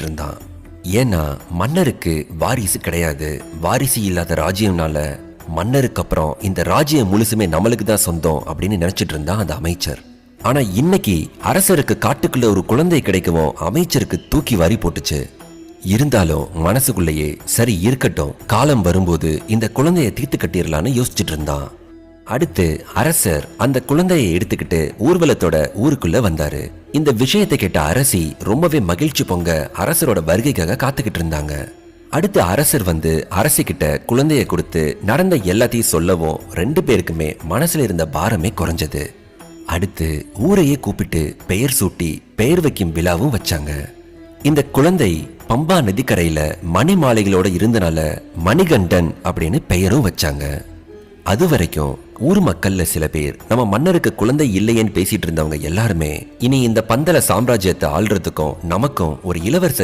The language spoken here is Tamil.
இருந்தான். ஏன்னா மன்னருக்கு வாரிசு கிடையாது. வாரிசு இல்லாத ராஜ்யம்னால மன்னருக்கு அப்புறம் இந்த ராஜ்யம் முழுசுமே நம்மளுக்கு தான் சொந்தம் அப்படின்னு நினைச்சிட்டு இருந்தான் அந்த அமைச்சர். ஆனா இன்னைக்கு அரசருக்கு காட்டுக்குள்ள ஒரு குழந்தை கிடைக்கவும் அமைச்சருக்கு தூக்கி வாரி போட்டுச்சு. இருந்தாலும் மனசுக்குள்ளேயே சரி இருக்கட்டும், காலம் வரும்போது இந்த குழந்தைய தீர்த்து கட்டிடலான்னு யோசிச்சுட்டு இருந்தான். அடுத்து அரசர் அந்த குழந்தையை எடுத்துக்கிட்டு ஊர்வலத்தோட ஊருக்குள்ள வந்தாரு. இந்த விஷயத்தை கேட்ட அரசி ரொம்பவே மகிழ்ச்சி பொங்க அரசரோட வருகைக்காக காத்துக்கிட்டு இருந்தாங்க. அடுத்து அரசர் வந்து அரசி கிட்ட குழந்தைய கொடுத்து நடந்த எல்லாத்தையும் சொல்லவும் 2 பேருக்குமே மனசுல இருந்த பாரமே குறைஞ்சது. அடுத்து ஊரையே கூப்பிட்டு பெயர் சூட்டி பெயர் வைக்கும் விழாவும் வச்சாங்க. இந்த குழந்தை பம்பா நதிக்கரையில மணி மாலைகளோட இருந்தனால மணிகண்டன் அப்படின்னு பெயரும் வச்சாங்க. அது வரைக்கும் ஊர் மக்கள்ல சில பேர் நம்ம மன்னருக்கு குழந்தை இல்லையேன்னு பேசிட்டு இருந்தவங்க எல்லாருமே இனி இந்த பந்தல சாம்ராஜ்யத்தை ஆள்றதுக்கும் நமக்கும் ஒரு இளவரசர்